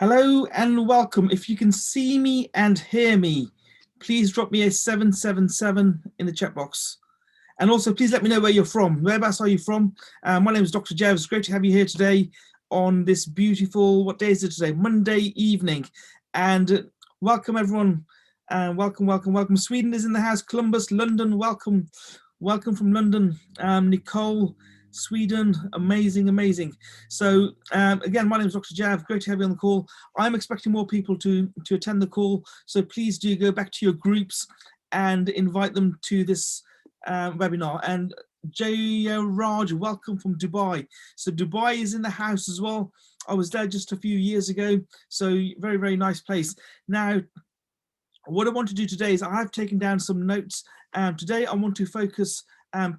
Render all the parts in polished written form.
Hello and welcome. If you can see me and hear me, please drop me a 777 in the chat box. And also, please let me know where you're from. Whereabouts are you from? My name is Dr. Jav. It's great to have you here today on this beautiful, what day is it today? Monday evening. And welcome, everyone. Welcome. Sweden is in the house. Columbus, London, welcome. Welcome from London. Nicole, Sweden, amazing. So again, my name is Dr. Jav. Great to have you on the call. I'm expecting more people to attend the call. So please do go back to your groups and invite them to this webinar. And Jay Raj, welcome from Dubai. So Dubai is in the house as well. I was there just a few years ago. So very nice place. Now, what I want to do today is I have taken down some notes. Today I want to focus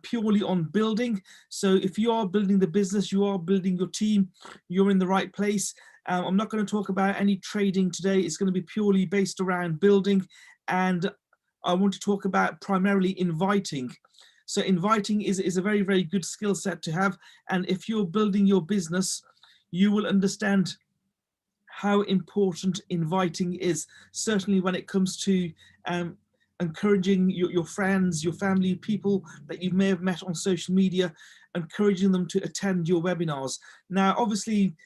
purely on building. So if you are building the business, you are building your team, you're in the right place. I'm not going to talk about any trading today. It's going to be purely based around building, and I want to talk about primarily inviting. So inviting is a very good skill set to have, and if you're building your business, you will understand how important inviting is, certainly when it comes to encouraging your friends, your family, people that you may have met on social media, encouraging them to attend your webinars. Now, obviously,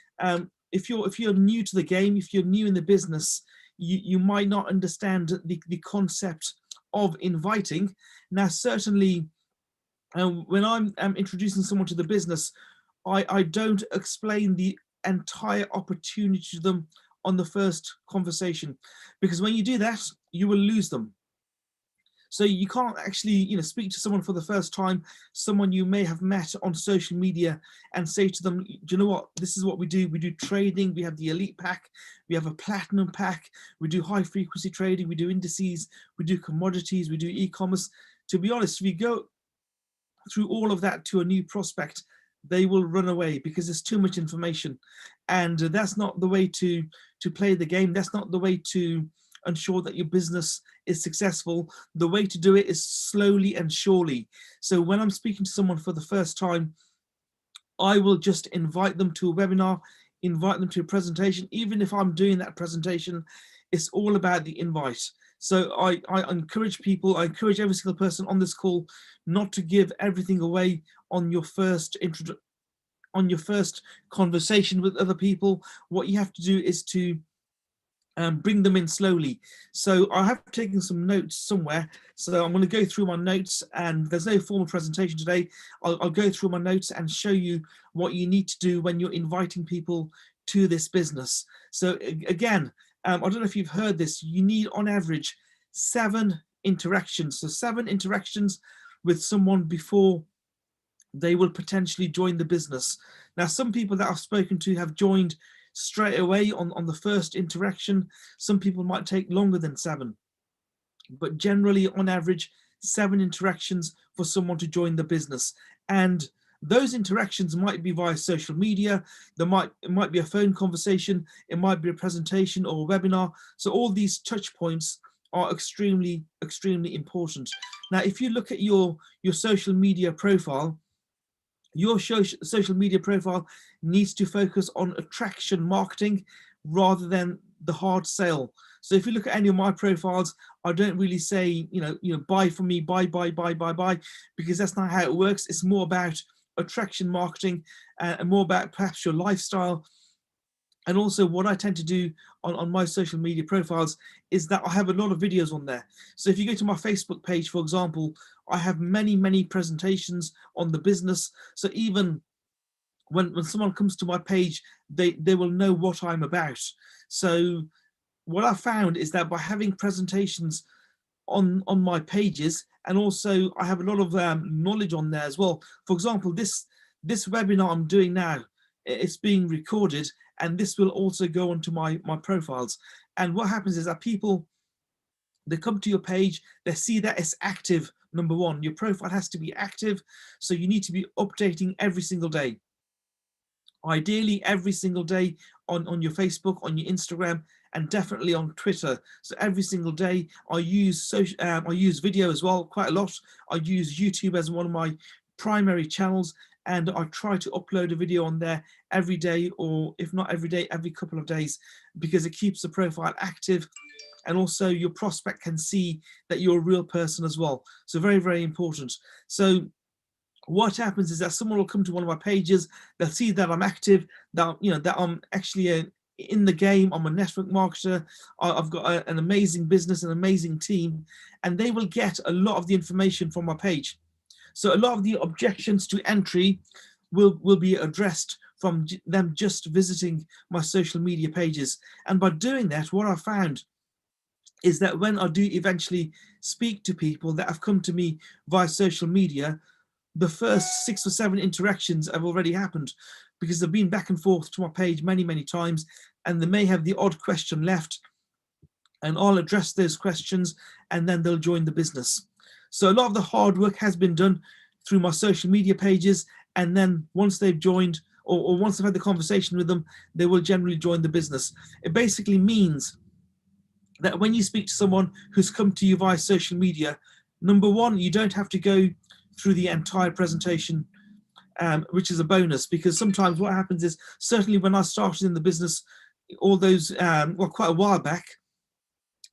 if you're new to the game, if you're new in the business, you might not understand the concept of inviting. Now, certainly, when I'm introducing someone to the business, I don't explain the entire opportunity to them on the first conversation, because when you do that, you will lose them. So you can't actually, speak to someone for the first time, someone you may have met on social media, and say to them, do you know what, this is what we do. We do trading, we have the elite pack, we have a platinum pack, we do high frequency trading, we do indices, we do commodities, we do e-commerce. To be honest, if you go through all of that to a new prospect, they will run away because there's too much information, and that's not the way to play the game. That's not the way to ensure that your business is successful. The way to do it is slowly and surely. So when I'm speaking to someone for the first time, I will just invite them to a webinar, invite them to a presentation. Even if I'm doing that presentation, it's all about the invite. So I encourage people, I encourage every single person on this call not to give everything away on your first conversation with other people. What you have to do is to bring them in slowly. So I have taken some notes somewhere. So I'm going to go through my notes, and there's no formal presentation today. I'll go through my notes and show you what you need to do when you're inviting people to this business. So again, I don't know if you've heard this, you need on average 7 interactions. So 7 interactions with someone before they will potentially join the business. Now, some people that I've spoken to have joined straight away on the first interaction. Some people might take longer than 7, but generally on average 7 interactions for someone to join the business. And those interactions might be via social media. It might be a phone conversation, it might be a presentation or a webinar. So all these touch points are extremely important. Now, if you look at your social media profile, your social media profile needs to focus on attraction marketing rather than the hard sale. So if you look at any of my profiles, I don't really say, buy from me, buy, because that's not how it works. It's more about attraction marketing and more about perhaps your lifestyle. And also what I tend to do on my social media profiles is that I have a lot of videos on there. So if you go to my Facebook page, for example, I have many presentations on the business. So even when someone comes to my page, they will know what I'm about. So what I found is that by having presentations on my pages, and also I have a lot of knowledge on there as well. For example, this webinar I'm doing now, it's being recorded, and this will also go onto my profiles. And what happens is that people, they come to your page, they see that it's active. Number one, your profile has to be active, so you need to be updating every single day. Ideally every single day on your Facebook, on your Instagram, and definitely on Twitter. So every single day I use video as well, quite a lot. I use YouTube as one of my primary channels, and I try to upload a video on there every day, or if not every day, every couple of days, because it keeps the profile active, and also your prospect can see that you're a real person as well. So very, very important. So what happens is that someone will come to one of my pages, they'll see that I'm active, that that I'm actually in the game, I'm a network marketer, I've got an amazing business, an amazing team, and they will get a lot of the information from my page. So a lot of the objections to entry will be addressed from them just visiting my social media pages. And by doing that, what I found is that when I do eventually speak to people that have come to me via social media, the first 6 or 7 interactions have already happened, because they've been back and forth to my page many, many times, and they may have the odd question left, and I'll address those questions, and then they'll join the business. So a lot of the hard work has been done through my social media pages, and then once they've joined, or once I've had the conversation with them, they will generally join the business. It basically means that when you speak to someone who's come to you via social media, number one, you don't have to go through the entire presentation, which is a bonus, because sometimes what happens is, certainly when I started in the business, all those, well, quite a while back,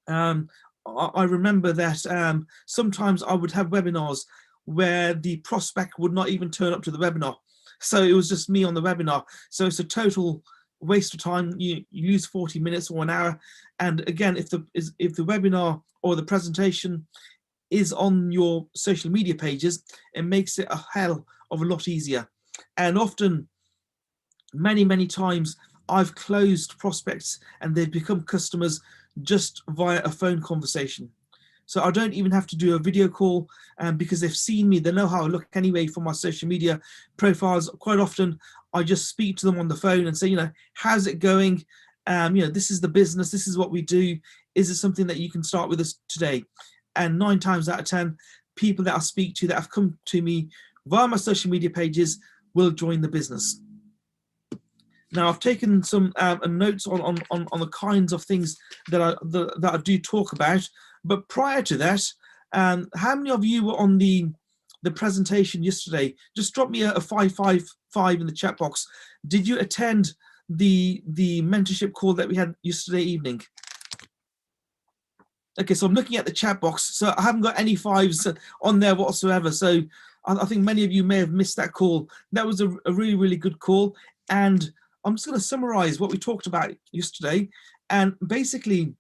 I remember that sometimes I would have webinars where the prospect would not even turn up to the webinar. So it was just me on the webinar. So it's a total waste of time. You lose 40 minutes or an hour. And again, if the webinar or the presentation is on your social media pages, it makes it a hell of a lot easier. And often, many, many times, I've closed prospects and they've become customers just via a phone conversation. So I don't even have to do a video call, because they've seen me, they know how I look anyway from my social media profiles. Quite often, I just speak to them on the phone and say, how's it going? This is the business, this is what we do. Is it something that you can start with us today? And 9 times out of 10, people that I speak to that have come to me via my social media pages will join the business. Now, I've taken some notes on the kinds of things that I do talk about. But prior to that, how many of you were on the presentation yesterday? Just drop me a 555 in the chat box. Did you attend the mentorship call that we had yesterday evening? Okay, so I'm looking at the chat box. So I haven't got any 5s on there whatsoever. So I think many of you may have missed that call. That was a really, really good call. And I'm just going to summarize what we talked about yesterday. And basically,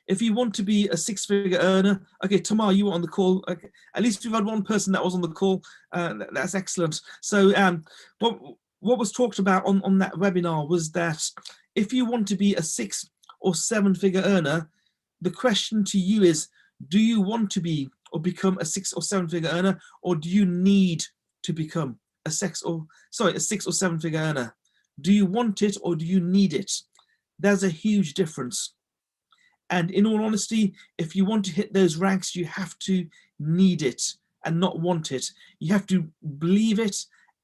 if you want to be a 6-figure earner, okay, Tamar, you were on the call. Okay, at least we've had one person that was on the call. That's excellent. So what was talked about on that webinar was that if you want to be a 6 or 7-figure earner, the question to you is, do you want to be or become a 6 or 7-figure earner, or do you need to become a 6 or 7-figure earner? Do you want it or do you need it? There's a huge difference. And in all honesty, if you want to hit those ranks, you have to need it and not want it. You have to believe it,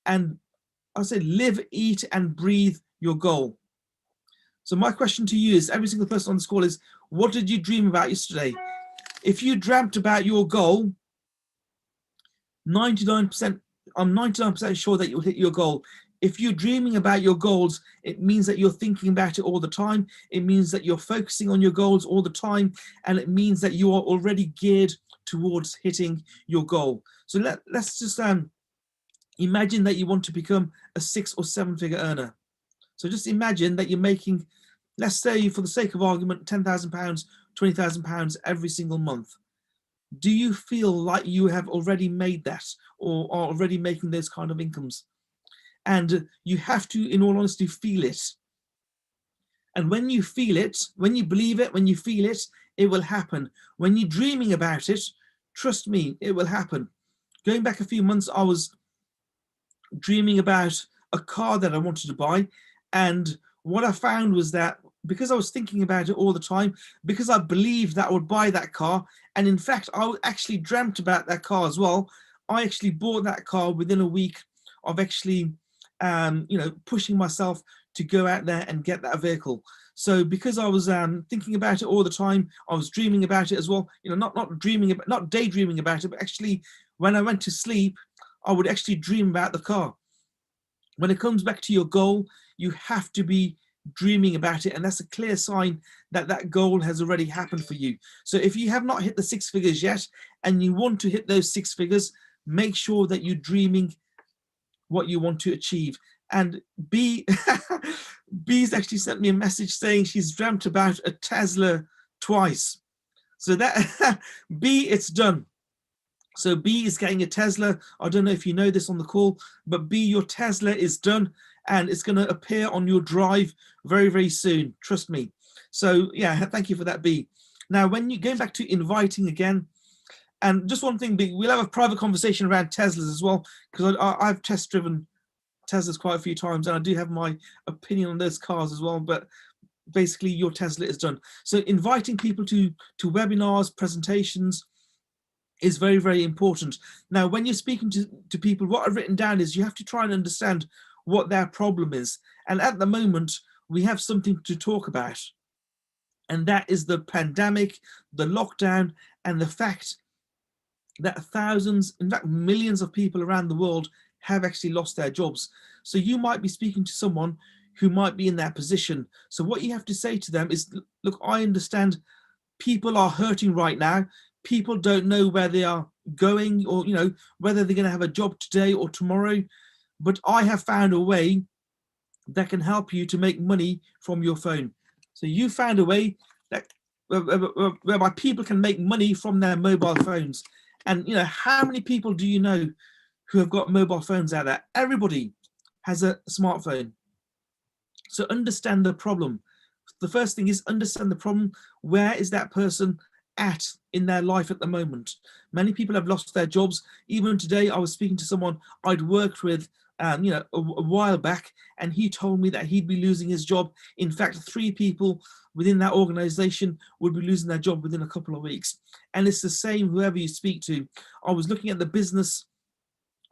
and I say live, eat, and breathe your goal. So my question to you is, every single person on this call, is, what did you dream about yesterday? If you dreamt about your goal, 99%, I'm 99% sure that you'll hit your goal. If you're dreaming about your goals, it means that you're thinking about it all the time. It means that you're focusing on your goals all the time. And it means that you are already geared towards hitting your goal. So let's just imagine that you want to become a 6 or 7-figure earner. So just imagine that you're making, let's say for the sake of argument, £10,000, £20,000 every single month. Do you feel like you have already made that, or are already making those kind of incomes? And you have to, in all honesty, feel it. And when you feel it, when you believe it, when you feel it, it will happen. When you're dreaming about it, trust me, it will happen. Going back a few months, I was dreaming about a car that I wanted to buy. And what I found was that because I was thinking about it all the time, because I believed that I would buy that car, and in fact, I actually dreamt about that car as well, I actually bought that car within a week of actually pushing myself to go out there and get that vehicle. So because I was thinking about it all the time, I was dreaming about it as well, not daydreaming about it, but actually when I went to sleep, I would actually dream about the car. When it comes back to your goal, you have to be dreaming about it, and that's a clear sign that that goal has already happened for you. So if you have not hit the 6 figures yet and you want to hit those 6 figures, make sure that you're dreaming what you want to achieve. And B B's actually sent me a message saying she's dreamt about a Tesla twice. So that B, it's done. So B is getting a Tesla. I don't know if you know this on the call, but B, your Tesla is done and it's going to appear on your drive very, very soon. Trust me. So yeah, thank you for that, B. Now, when you going back to inviting again, and just one thing, B, we'll have a private conversation around Teslas as well, because I've test driven Teslas quite a few times and I do have my opinion on those cars as well. But basically your Tesla is done. So inviting people to webinars, presentations, is very, very important. Now, when you're speaking to people, what I've written down is you have to try and understand what their problem is. And at the moment, we have something to talk about. And that is the pandemic, the lockdown, and the fact that thousands, in fact, millions of people around the world have actually lost their jobs. So you might be speaking to someone who might be in that position. So what you have to say to them is, look, I understand people are hurting right now. People don't know where they are going, or whether they're going to have a job today or tomorrow, but I have found a way that can help you to make money from your phone. So you found a way that whereby people can make money from their mobile phones. And how many people do you know who have got mobile phones out there? Everybody has a smartphone. So understand the problem. The first thing is understand the problem. Where is that person at in their life at the moment? Many people have lost their jobs. Even today, I was speaking to someone I'd worked with a while back, and he told me that he'd be losing his job. In fact, 3 people within that organization would be losing their job within a couple of weeks. And it's the same whoever you speak to. I was looking at the business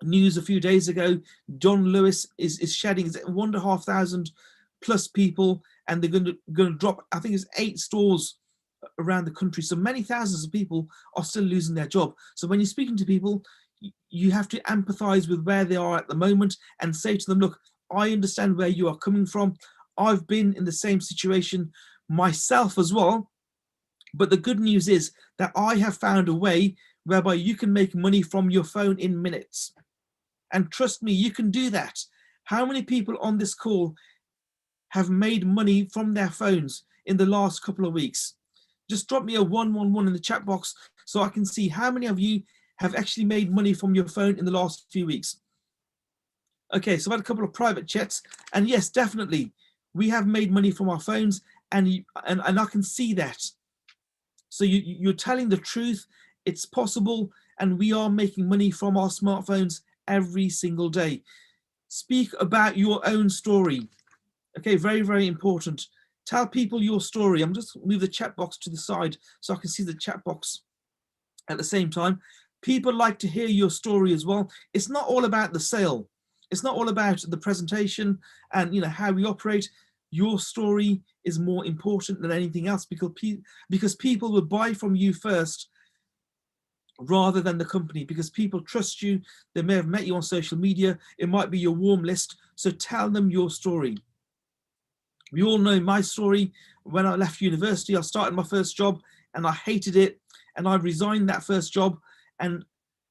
news a few days ago. John Lewis is shedding 1,500 plus people, and they're going to drop, I think it's 8 stores around the country. So many thousands of people are still losing their job. So when you're speaking to people, you have to empathize with where they are at the moment and say to them, look, I understand where you are coming from. I've been in the same situation myself as well. But the good news is that I have found a way whereby you can make money from your phone in minutes. And trust me, you can do that. How many people on this call have made money from their phones in the last couple of weeks? Just drop me a 111 in the chat box so I can see how many of you have actually made money from your phone in the last few weeks. Okay, so I've had a couple of private chats, and yes, definitely, we have made money from our phones, and I can see that. So you're telling the truth. It's possible, and we are making money from our smartphones every single day. Speak about your own story. Okay, very, very important. Tell people your story. I'm just move the chat box to the side so I can see the chat box at the same time. People like to hear your story as well. It's not all about the sale. It's not all about the presentation and how we operate. Your story is more important than anything else, because people will buy from you first rather than the company, because people trust you. They may have met you on social media. It might be your warm list. So tell them your story. We all know my story. When I left university, I started my first job and I hated it. And I resigned that first job and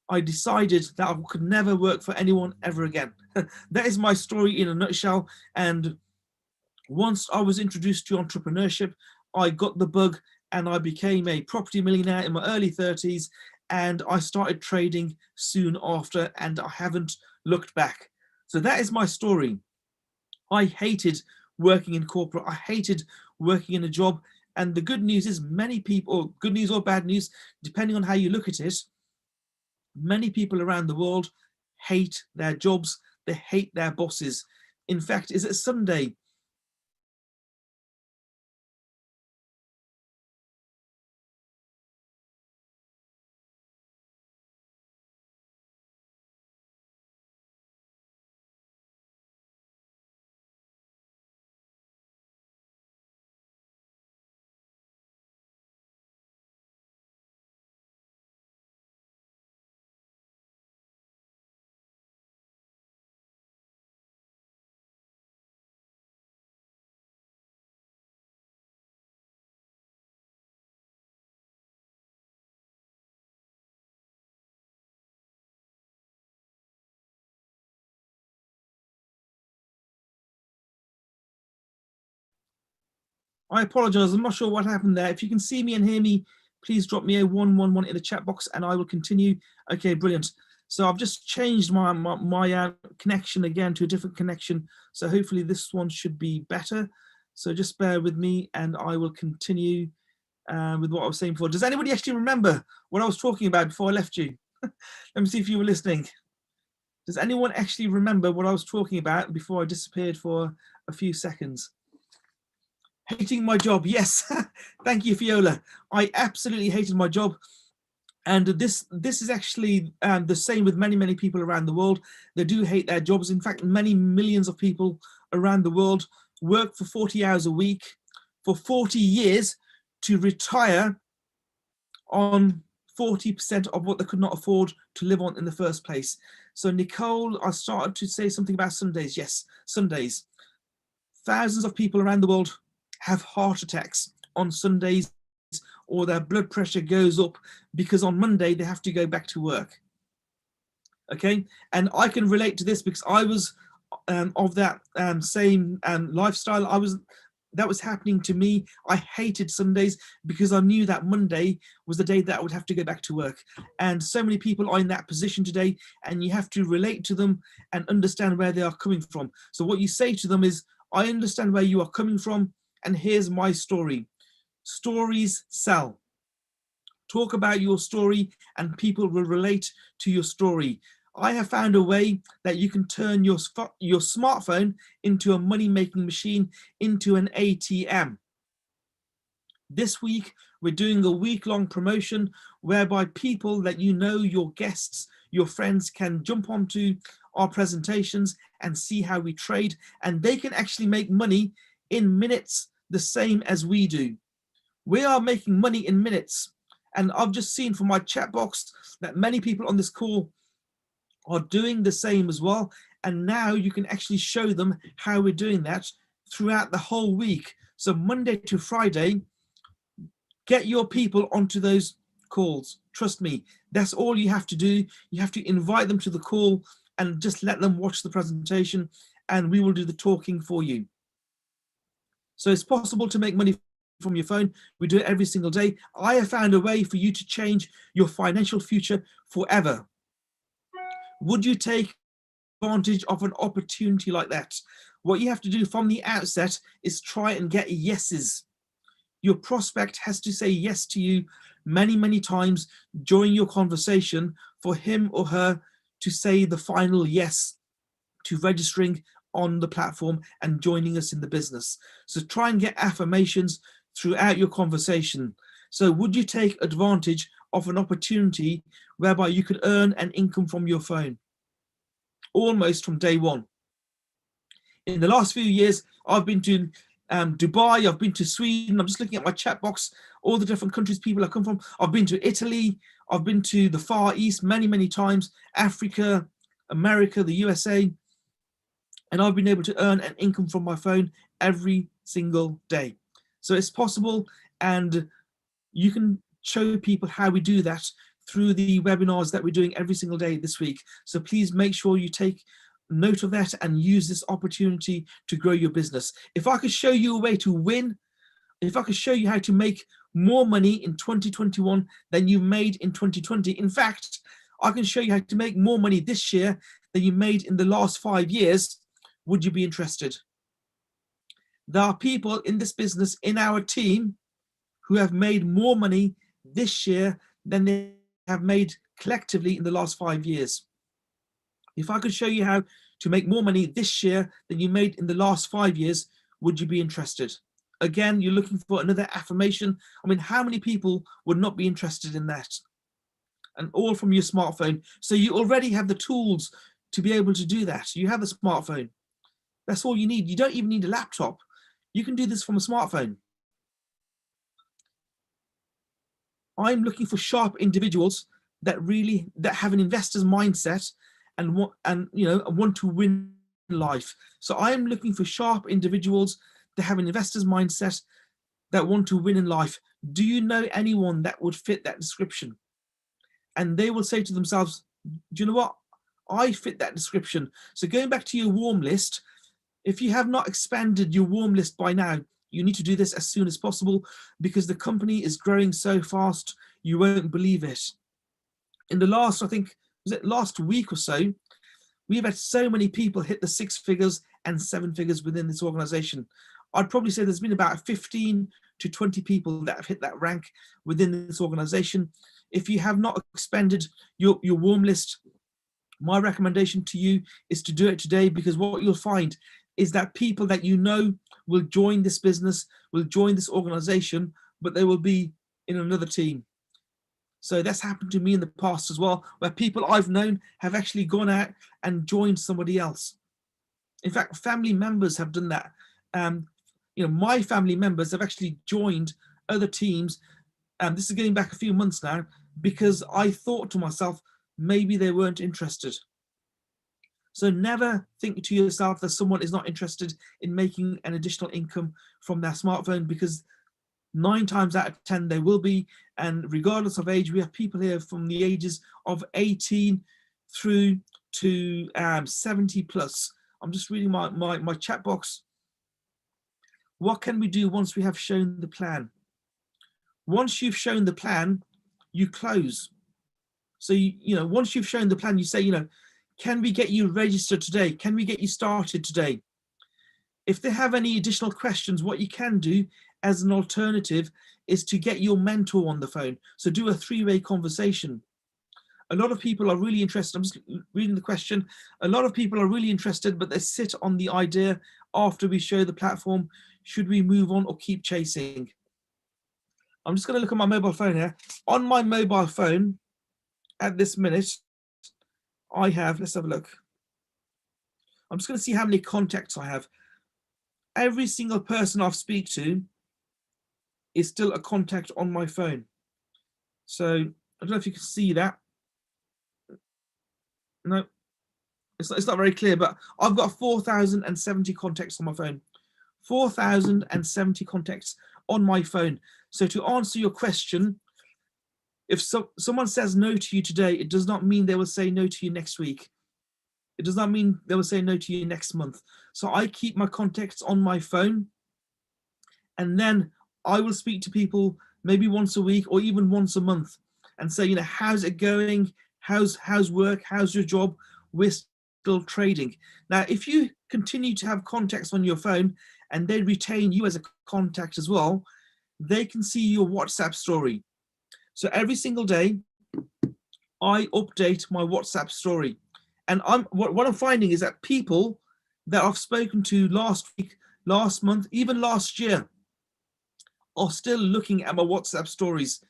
I decided that I could never work for anyone ever again. That is my story in a nutshell. And once I was introduced to entrepreneurship, I got the bug and I became a property millionaire in my early 30s. And I started trading soon after, and I haven't looked back. So that is my story. I hated working in corporate. I hated working in a job. And the good news is many people, or good news or bad news, depending on how you look at it, many people around the world hate their jobs. They hate their bosses. In fact, is it Sunday? I apologize. I'm not sure what happened there. If you can see me and hear me, please drop me a 111 in the chat box and I will continue. Okay, brilliant. So I've just changed my connection again to a different connection. So hopefully this one should be better. So just bear with me and I will continue with what I was saying before. Does anybody actually remember what I was talking about before I left you? Let me see if you were listening. Does anyone actually remember what I was talking about before I disappeared for a few seconds? Hating my job, yes. Thank you, Fiola. I absolutely hated my job. And this is actually the same with many people around the world. They do hate their jobs. In fact, many millions of people around the world work for 40 hours a week for 40 years to retire on 40% of what they could not afford to live on in the first place. So Nicole, I started to say something about Sundays. Yes, Sundays. Thousands of people around the world have heart attacks on Sundays, or their blood pressure goes up because on Monday they have to go back to work. Okay, and I can relate to this because I was of that same lifestyle. That was happening to me. I hated Sundays because I knew that Monday was the day that I would have to go back to work. And so many people are in that position today, and you have to relate to them and understand where they are coming from. So what you say to them is, I understand where you are coming from, and here's my story. Stories sell. Talk about your story and people will relate to your story. I have found a way that you can turn your smartphone into a money-making machine, into an ATM. This week, we're doing a week-long promotion whereby people that you know, your guests, your friends, can jump onto our presentations and see how we trade, and they can actually make money in minutes the same as we do. We are making money in minutes, and I've just seen from my chat box that many people on this call are doing the same as well. And now you can actually show them how we're doing that throughout the whole week. So Monday to Friday, get your people onto those calls. Trust me, that's all you have to do. You have to invite them to the call and just let them watch the presentation, and we will do the talking for you. So it's possible to make money from your phone. We do it every single day. I have found a way for you to change your financial future forever. Would you take advantage of an opportunity like that? What you have to do from the outset is try and get yeses. Your prospect has to say yes to you many times during your conversation for him or her to say the final yes to registering on the platform and joining us in the business. So try and get affirmations throughout your conversation. So would you take advantage of an opportunity whereby you could earn an income from your phone almost from day one? In the last few years, I've been to Dubai, I've been to Sweden. I'm just looking at my chat box, all the different countries people have come from. I've been to Italy, I've been to the Far East many times, Africa, America, the USA, and I've been able to earn an income from my phone every single day. So it's possible, and you can show people how we do that through the webinars that we're doing every single day this week. So please make sure you take note of that and use this opportunity to grow your business. If I could show you a way to win, if I could show you how to make more money in 2021 than you made in 2020, in fact, I can show you how to make more money this year than you made in the last 5 years, would you be interested? There are people in this business, in our team, who have made more money this year than they have made collectively in the last 5 years. If I could show you how to make more money this year than you made in the last 5 years, would you be interested? Again, you're looking for another affirmation. I mean, how many people would not be interested in that? And all from your smartphone. So you already have the tools to be able to do that. You have a smartphone. That's all you need. You don't even need a laptop. You can do this from a smartphone. I'm looking for sharp individuals that have an investor's mindset and want to win life. So I'm looking for sharp individuals that have an investor's mindset that want to win in life. Do you know anyone that would fit that description? And they will say to themselves, do you know what? I fit that description. So going back to your warm list, if you have not expanded your warm list by now, you need to do this as soon as possible because the company is growing so fast, you won't believe it. In the last, I think, was it last week or so, we've had so many people hit the 6 figures and 7 figures within this organization. I'd probably say there's been about 15 to 20 people that have hit that rank within this organization. If you have not expanded your warm list, my recommendation to you is to do it today, because what you'll find is that people that you know will join this business, will join this organization, but they will be in another team. So that's happened to me in the past as well, where people I've known have actually gone out and joined somebody else. In fact, family members have done that. My family members have actually joined other teams. This is getting back a few months now, because I thought to myself, maybe they weren't interested. So never think to yourself that someone is not interested in making an additional income from their smartphone, because 9 times out of 10 they will be. And regardless of age, we have people here from the ages of 18 through to 70 plus. I'm just reading my chat box. What can we do once we have shown the plan? Once you've shown the plan, you close. So once you've shown the plan, you say, can we get you registered today? Can we get you started today? If they have any additional questions, what you can do as an alternative is to get your mentor on the phone. So do a 3-way conversation. A lot of people are really interested. I'm just reading the question. A lot of people are really interested, but they sit on the idea after we show the platform. Should we move on or keep chasing? I'm just going to look at my mobile phone here. On my mobile phone at this minute, I have, let's have a look. I'm just going to see how many contacts I have. Every single person I've speak to is still a contact on my phone. So I don't know if you can see that. No, it's not very clear, but I've got 4,070 contacts on my phone. 4,070 contacts on my phone. So to answer your question, if someone says no to you today, it does not mean they will say no to you next week. It does not mean they will say no to you next month. So I keep my contacts on my phone, and then I will speak to people maybe once a week or even once a month and say, how's it going? How's work? How's your job? We're still trading. Now, if you continue to have contacts on your phone and they retain you as a contact as well, they can see your WhatsApp story. So every single day, I update my WhatsApp story. And what I'm finding is that people that I've spoken to last week, last month, even last year, are still looking at my WhatsApp stories.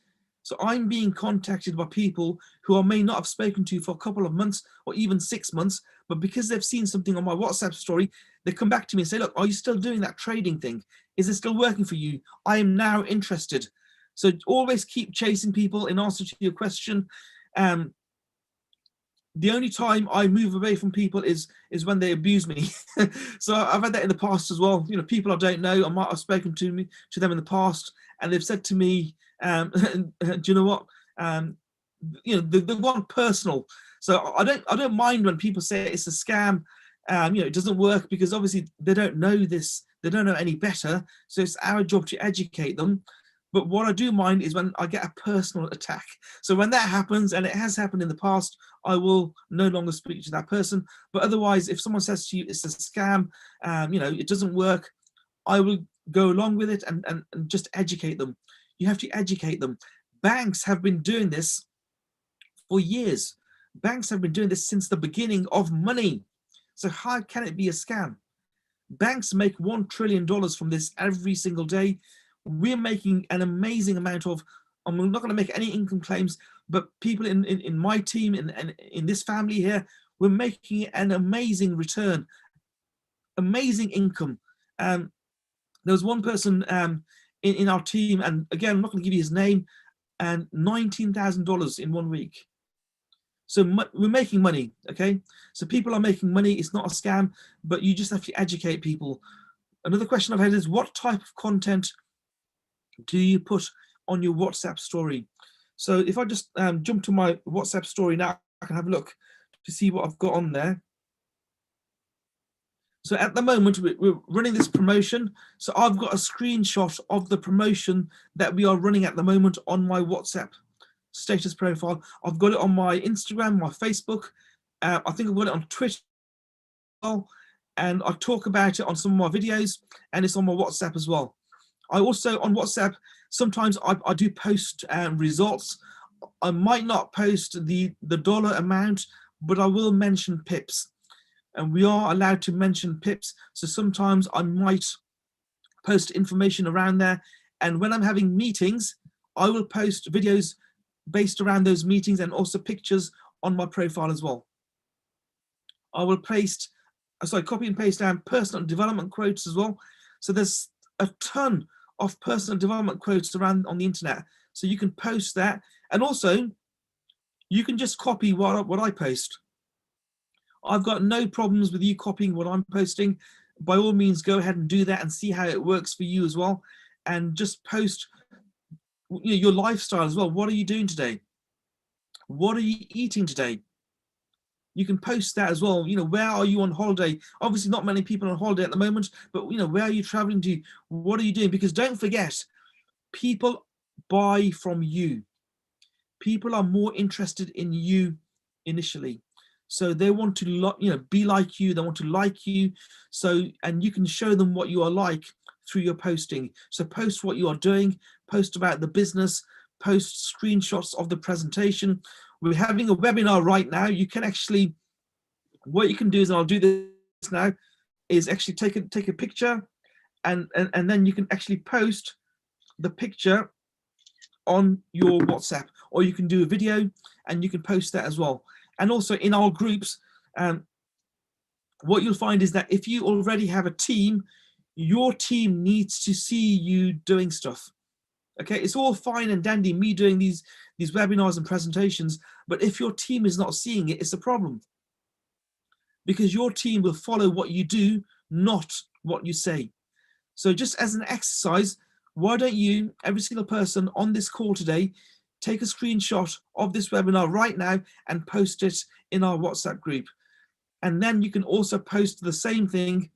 So I'm being contacted by people who I may not have spoken to for a couple of months or even 6 months, but because they've seen something on my WhatsApp story, they come back to me and say, look, are you still doing that trading thing? Is it still working for you? I am now interested. So always keep chasing people. In answer to your question, the only time I move away from people is when they abuse me. So I've had that in the past as well. People I don't know, I might have spoken to them in the past, and they've said to me, do you know what? They want personal. So I don't mind when people say it's a scam. It doesn't work, because obviously they don't know this. They don't know any better. So it's our job to educate them. But what I do mind is when I get a personal attack. So when that happens, and it has happened in the past, I will no longer speak to that person. But otherwise, if someone says to you it's a scam, it doesn't work, I will go along with it and just educate them. You have to educate them. Banks have been doing this for years. Banks have been doing this since the beginning of money. So how can it be a scam? Banks make $1 trillion from this every single day. We're making an amazing amount of, I'm not going to make any income claims, but people in my team, in this family here, we're making an amazing return, amazing income. There was one person in our team, and again, I'm not going to give you his name, and $19,000 in 1 week. So we're making money, okay? So people are making money. It's not a scam, but you just have to educate people. Another question I've had is, what type of content do you put on your WhatsApp story? So if I just jump to my WhatsApp story now, I can have a look to see what I've got on there. So at the moment, we're running this promotion. So I've got a screenshot of the promotion that we are running at the moment on my WhatsApp status profile. I've got it on my Instagram, my Facebook. I think I've got it on Twitter, and I talk about it on some of my videos, and it's on my WhatsApp as well. I also, on WhatsApp, sometimes I do post results. I might not post the dollar amount, but I will mention pips. And we are allowed to mention pips. So sometimes I might post information around there. And when I'm having meetings, I will post videos based around those meetings and also pictures on my profile as well. I will copy and paste down personal development quotes as well. So there's a ton of personal development quotes around on the internet. So you can post that. And also, you can just copy what I post. I've got no problems with you copying what I'm posting. By all means, go ahead and do that and see how it works for you as well. And just post your lifestyle as well. What are you doing today? What are you eating today? You can post that as well. Where are you on holiday? Obviously, not many people on holiday at the moment, but where are you traveling to? What are you doing? Because don't forget, people buy from you. People are more interested in you initially. So they want to be like you, they want to like you. So, and you can show them what you are like through your posting. So post what you are doing, post about the business, post screenshots of the presentation. We're having a webinar right now. You can actually, what you can do is, and I'll do this now, is actually take a picture and then you can actually post the picture on your WhatsApp, or you can do a video and you can post that as well. And also in our groups, what you'll find is that if you already have a team, your team needs to see you doing stuff. Okay, it's all fine and dandy me doing these webinars and presentations, but if your team is not seeing it, it's a problem. Because your team will follow what you do, not what you say. So just as an exercise, why don't you, every single person on this call today, take a screenshot of this webinar right now and post it in our WhatsApp group. And then you can also post the same thing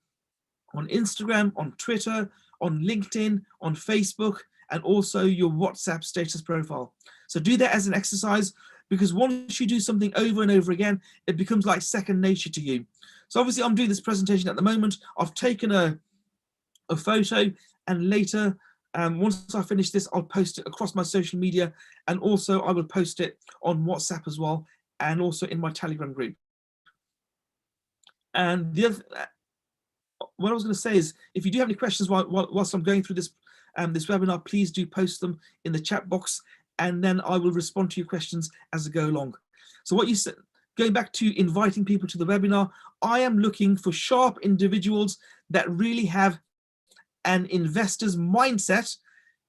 on Instagram, on Twitter, on LinkedIn, on Facebook, and also your WhatsApp status profile. So do that as an exercise, because once you do something over and over again, it becomes like second nature to you. So obviously I'm doing this presentation at the moment. I've taken a photo, and later, once I finish this, I'll post it across my social media, and also I will post it on WhatsApp as well, and also in my Telegram group. And the other, what I was going to say is, if you do have any questions whilst I'm going through this this webinar, please do post them in the chat box, and then I will respond to your questions as I go along. So what you said, going back to inviting people to the webinar, I am looking for sharp individuals that really have an investor's mindset,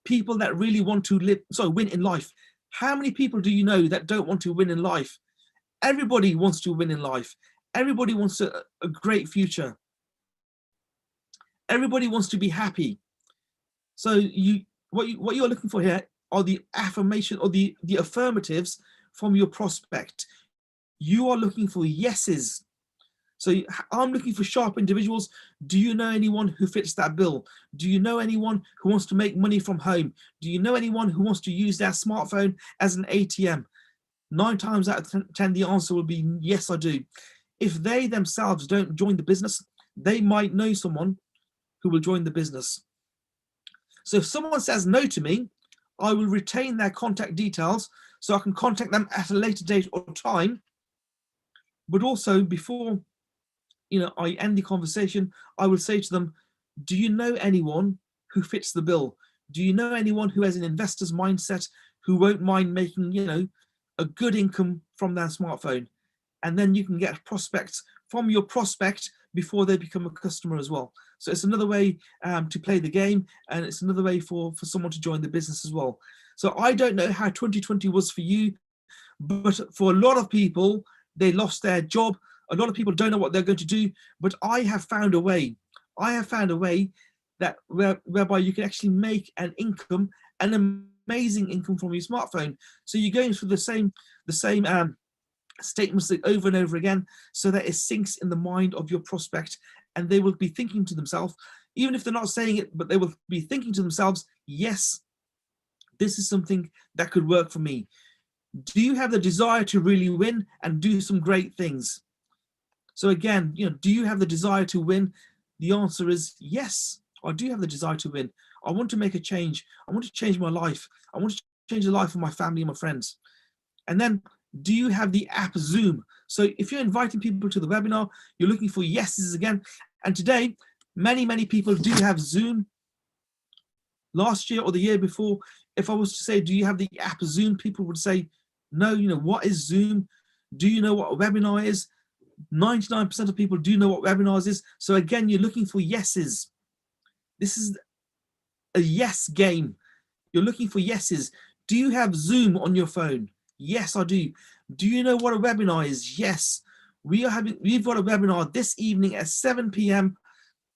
people that really want to win in life. How many people do you know that don't want to win in life? Everybody wants to win in life. Everybody wants a great future. Everybody wants to be happy. So what you're looking for here are the affirmation or the affirmatives from your prospect. You are looking for yeses. So I'm looking for sharp individuals. Do you know anyone who fits that bill? Do you know anyone who wants to make money from home? Do you know anyone who wants to use their smartphone as an ATM? 9 times out of 10, the answer will be yes, I do. If they themselves don't join the business, they might know someone who will join the business. So if someone says no to me, I will retain their contact details so I can contact them at a later date or time. But also before I end the conversation, I will say to them, do you know anyone who fits the bill? Do you know anyone who has an investor's mindset, who won't mind making, a good income from their smartphone? And then you can get prospects from your prospect before they become a customer as well. So it's another way to play the game, and it's another way for someone to join the business as well. So I don't know how 2020 was for you, but for a lot of people, they lost their job. A lot of people don't know what they're going to do, but I have found a way. I have found a way that whereby you can actually make an income, an amazing income from your smartphone. So you're going through the same statements over and over again, so that it sinks in the mind of your prospect, and they will be thinking to themselves, even if they're not saying it, but they will be thinking to themselves, yes, this is something that could work for me. Do you have the desire to really win and do some great things? So again, do you have the desire to win? The answer is yes, I do have the desire to win. I want to make a change. I want to change my life. I want to change the life of my family and my friends. And then, do you have the app Zoom? So if you're inviting people to the webinar, you're looking for yeses again. And today, many people do have Zoom. Last year or the year before, if I was to say, do you have the app Zoom? People would say, no, what is Zoom? Do you know what a webinar is? 99% of people do know what webinars is. So again, you're looking for yeses. This is a yes game. You're looking for yeses. Do you have Zoom on your phone? Yes, I do. Do you know what a webinar is? Yes. We've got a webinar this evening at 7 p.m.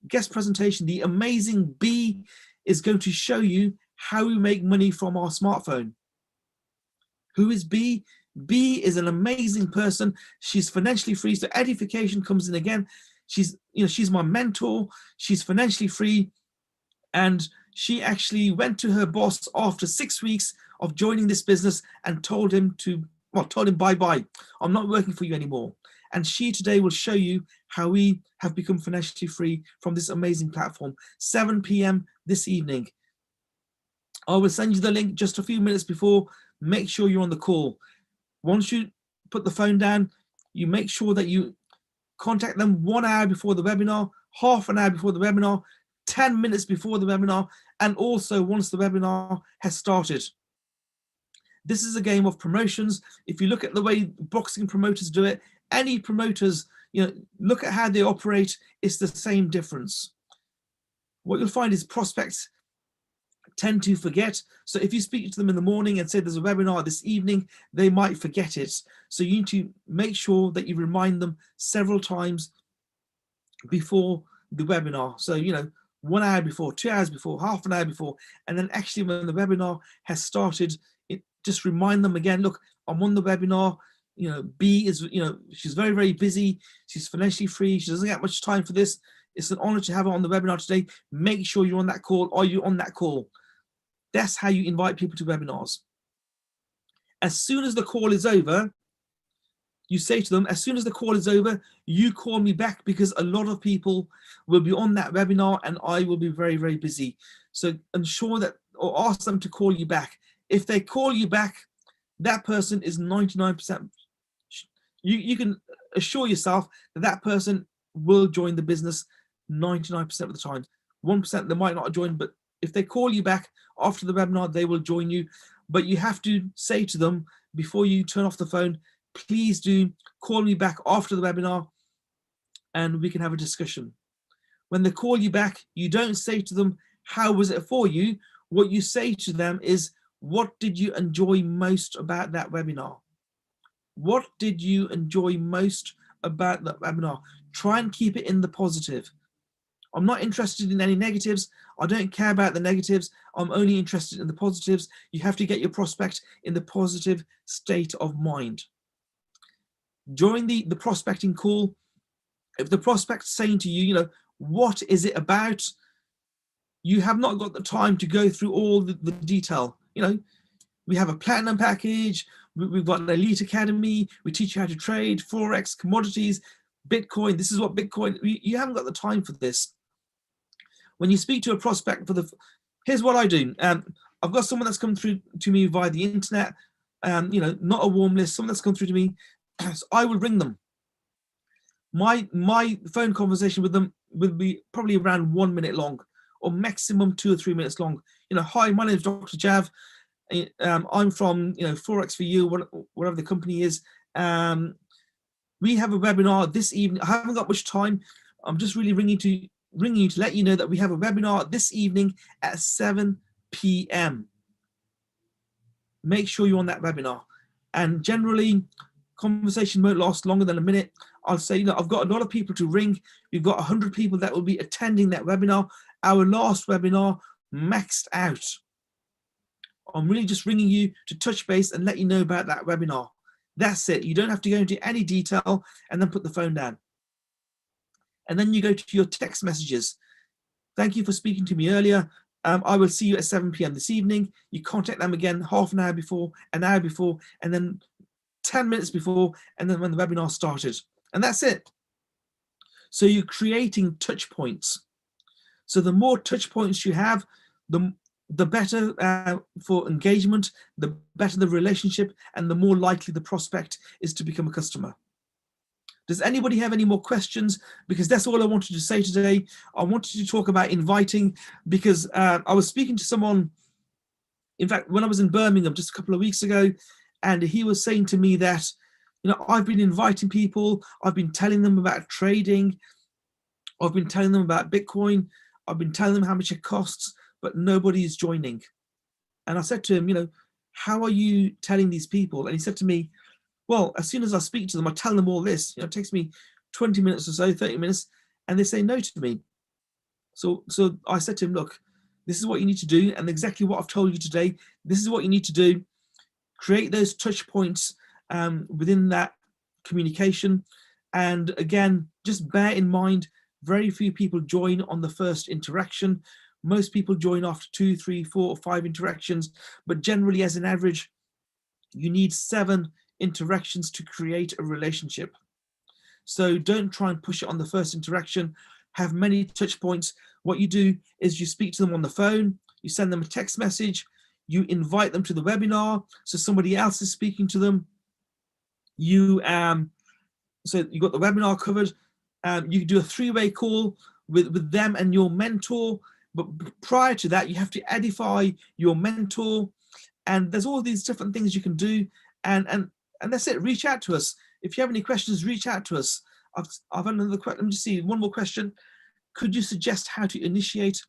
Guest presentation. The amazing B is going to show you how we make money from our smartphone. Who is B? B is an amazing person. She's financially free. So edification comes in again. She's my mentor. She's financially free. And she actually went to her boss after 6 weeks of joining this business and told him bye-bye. I'm not working for you anymore. And she today will show you how we have become financially free from this amazing platform. 7 p.m. this evening. I will send you the link just a few minutes before. Make sure you're on the call. Once you put the phone down, you make sure that you contact them 1 hour before the webinar, half an hour before the webinar, 10 minutes before the webinar, and also once the webinar has started. This is a game of promotions. If you look at the way boxing promoters do it, any promoters, look at how they operate, it's the same difference. What you'll find is prospects tend to forget. So if you speak to them in the morning and say there's a webinar this evening, they might forget it. So you need to make sure that you remind them several times before the webinar. So, 1 hour before, 2 hours before, half an hour before, and then actually when the webinar has started, just remind them again, look, I'm on the webinar. B is, she's very, very busy. She's financially free. She doesn't get much time for this. It's an honor to have her on the webinar today. Make sure you're on that call. Are you on that call? That's how you invite people to webinars. As soon as the call is over, you say to them, as soon as the call is over, you call me back, because a lot of people will be on that webinar and I will be very, very busy. So ensure that, or ask them to call you back. If they call you back, that person is 99%. You can assure yourself that that person will join the business 99% of the time. 1% they might not join, but if they call you back after the webinar, they will join you. But you have to say to them before you turn off the phone, please do call me back after the webinar and we can have a discussion. When they call you back, you don't say to them, how was it for you? What you say to them is, what did you enjoy most about that webinar? What did you enjoy most about that webinar? Try and keep it in the positive. I'm not interested in any negatives. I don't care about the negatives. I'm only interested in the positives. You have to get your prospect in the positive state of mind. During the prospecting call, if the prospect's saying to you, what is it about? You have not got the time to go through all the detail. We have a platinum package. We've got an elite academy. We teach you how to trade, Forex, commodities, Bitcoin. This is what Bitcoin, you haven't got the time for this. When you speak to a prospect here's what I do. I've got someone that's come through to me via the internet, not a warm list, someone that's come through to me. So I will ring them. My phone conversation with them will be probably around 1 minute long, or maximum 2 or 3 minutes long. Hi, my name is Dr. Jav. I'm from Forex for You, whatever the company is. We have a webinar this evening. I haven't got much time. I'm just really ringing you to let you know that we have a webinar this evening at 7 p.m. Make sure you're on that webinar. And generally, conversation won't last longer than a minute. I'll say, I've got a lot of people to ring. We've got 100 people that will be attending that webinar. Our last webinar maxed out. I'm really just ringing you to touch base and let you know about that webinar. That's it. You don't have to go into any detail and then put the phone down. And then you go to your text messages. Thank you for speaking to me earlier. I will see you at 7 p.m. this evening. You contact them again half an hour before, an hour before, and then 10 minutes before, and then when the webinar started. And that's it. So you're creating touch points. So the more touch points you have, the better for engagement, the better the relationship, and the more likely the prospect is to become a customer. Does anybody have any more questions? Because that's all I wanted to say today. I wanted to talk about inviting, because I was speaking to someone, in fact, when I was in Birmingham just a couple of weeks ago, and he was saying to me that, I've been inviting people, I've been telling them about trading, I've been telling them about Bitcoin, I've been telling them how much it costs, but nobody is joining. And I said to him, how are you telling these people? And he said to me, well, as soon as I speak to them, I tell them all this. It takes me 20 minutes or so, 30 minutes, and they say no to me. So I said to him, look, this is what you need to do, and exactly what I've told you today. This is what you need to do. Create those touch points within that communication. And again, just bear in mind, very few people join on the first interaction. Most people join after 2, 3, 4, or 5 interactions, but generally, as an average, you need 7 interactions to create a relationship. So don't try and push it on the first interaction. Have many touch points. What you do is you speak to them on the phone, you send them a text message, you invite them to the webinar, so somebody else is speaking to them. So you got the webinar covered. You can do a 3-way call with them and your mentor. But prior to that, you have to edify your mentor. And there's all these different things you can do. And that's it. Reach out to us. If you have any questions, reach out to us. I've had another question. Let me just see one more question. Could you suggest how to initiate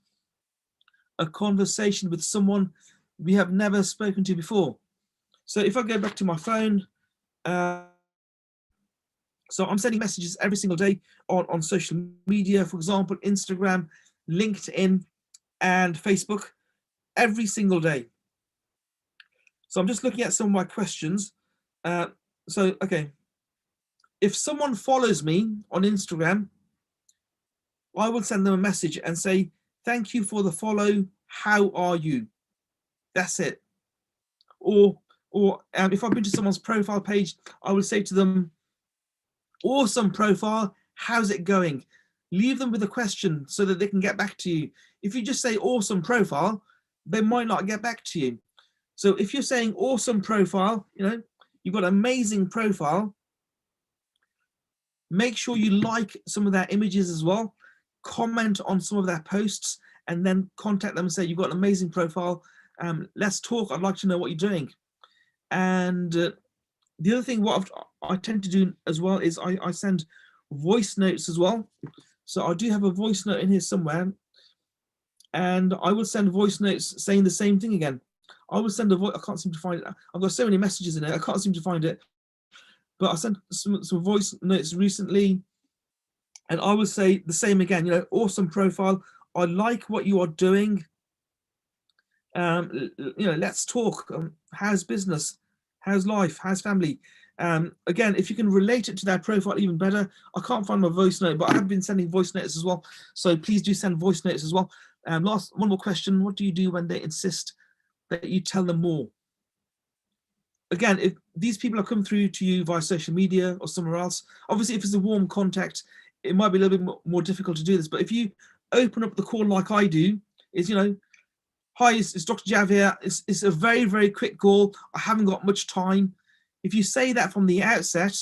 a conversation with someone we have never spoken to before? So if I go back to my phone, so I'm sending messages every single day on social media, for example, Instagram, LinkedIn, and Facebook, every single day. So I'm just looking at some of my questions. Okay. If someone follows me on Instagram, I will send them a message and say, thank you for the follow. How are you? That's it. Or if I've been to someone's profile page, I will say to them, awesome profile. How's it going? Leave them with a question so that they can get back to you. If you just say awesome profile, they might not get back to you. So if you're saying awesome profile, you've got an amazing profile, make sure you like some of their images as well, comment on some of their posts, and then contact them and say, you've got an amazing profile. Let's talk. I'd like to know what you're doing. And the other thing, what I tend to do as well is I send voice notes as well. So I do have a voice note in here somewhere, and I will send voice notes saying the same thing again. I will send a voice. I can't seem to find it. I've got so many messages in it. I can't seem to find it. But I sent some voice notes recently, and I will say the same again. Awesome profile. I like what you are doing. Let's talk. How's business? How's life? How's family? Again, if you can relate it to their profile, even better. I can't find my voice note, but I have been sending voice notes as well. So please do send voice notes as well. One more question. What do you do when they insist that you tell them more? Again, if these people are coming through to you via social media or somewhere else, obviously if it's a warm contact, it might be a little bit more difficult to do this. But if you open up the call like I do, hi, it's Dr. Jav here. It's a very, very quick call. I haven't got much time. If you say that from the outset,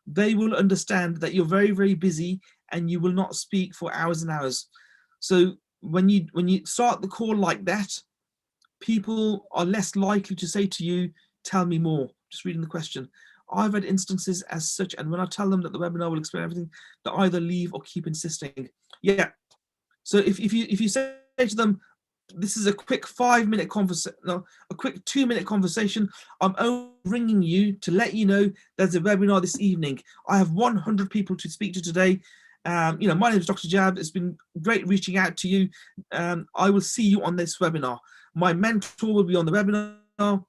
they will understand that you're very, very busy and you will not speak for hours and hours. So when you start the call like that, people are less likely to say to you, tell me more. Just reading the question. I've had instances as such, and when I tell them that the webinar will explain everything, they either leave or keep insisting. Yeah. So if you say to them, this is a quick 5-minute conversation, no, a quick 2-minute conversation. I'm only ringing you to let you know there's a webinar this evening. I have 100 people to speak to today. My name is Dr. Jav. It's been great reaching out to you. I will see you on this webinar. My mentor will be on the webinar.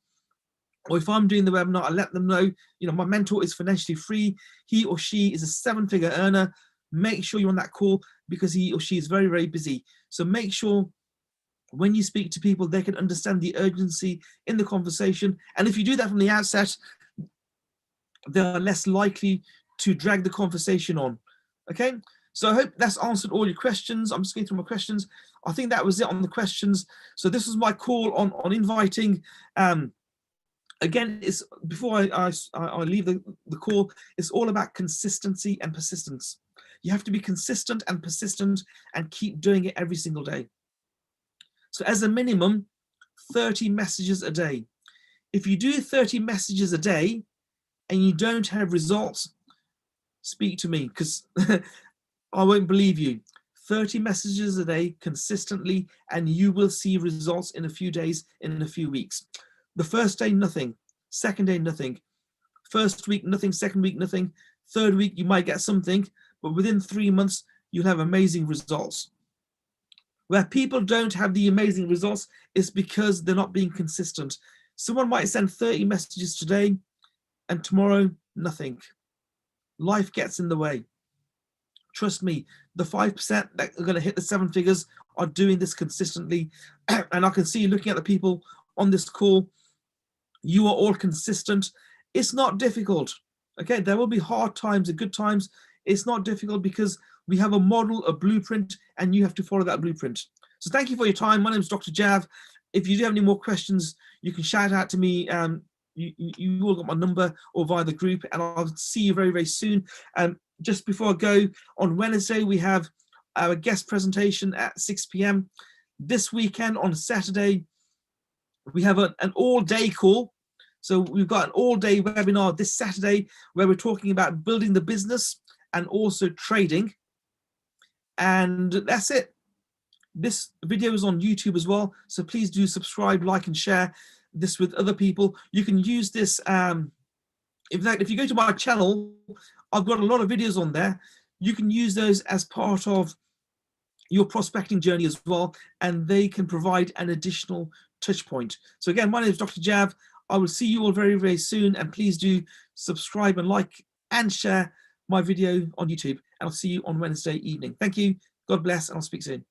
Or if I'm doing the webinar, I let them know, my mentor is financially free. He or she is a 7-figure earner. make sure you're on that call because he or she is very, very busy. So make sure when you speak to people, they can understand the urgency in the conversation. And if you do that from the outset, they are less likely to drag the conversation on. Okay, so I hope that's answered all your questions. I'm just going through my questions. I think that was it on the questions. So this was my call on inviting. Again, it's before I leave the call, it's all about consistency and persistence. You have to be consistent and persistent and keep doing it every single day. So as a minimum, 30 messages a day. If you do 30 messages a day and you don't have results, speak to me, because I won't believe you. 30 messages a day consistently, and you will see results in a few days, in a few weeks. The first day, nothing. Second day, nothing. First week, nothing. Second week, nothing. Third week, you might get something, but within 3 months, you'll have amazing results. Where people don't have the amazing results is because they're not being consistent. Someone might send 30 messages today, and tomorrow, nothing. Life gets in the way. Trust me, the 5% that are going to hit the 7 figures are doing this consistently. And I can see, looking at the people on this call, you are all consistent. It's not difficult. Okay, there will be hard times and good times. It's not difficult because we have a model, a blueprint, and you have to follow that blueprint. So thank you for your time. My name is Dr. Jav. If you do have any more questions, you can shout out to me. You all got my number or via the group, and I'll see you very, very soon. Just before I go, on Wednesday, we have our guest presentation at 6 p.m. This weekend, on Saturday, we have an all-day call. So we've got an all-day webinar this Saturday where we're talking about building the business and also trading. And that's it. This video is on YouTube as well, so please do subscribe, like, and share this with other people. You can use this. In fact, if you go to my channel, I've got a lot of videos on there. You can use those as part of your prospecting journey as well, and they can provide an additional touch point. So again, my name is Dr. Jav. I will see you all very, very soon, and please do subscribe and like and share my video on YouTube, and I'll see you on Wednesday evening. Thank you. God bless, and I'll speak soon.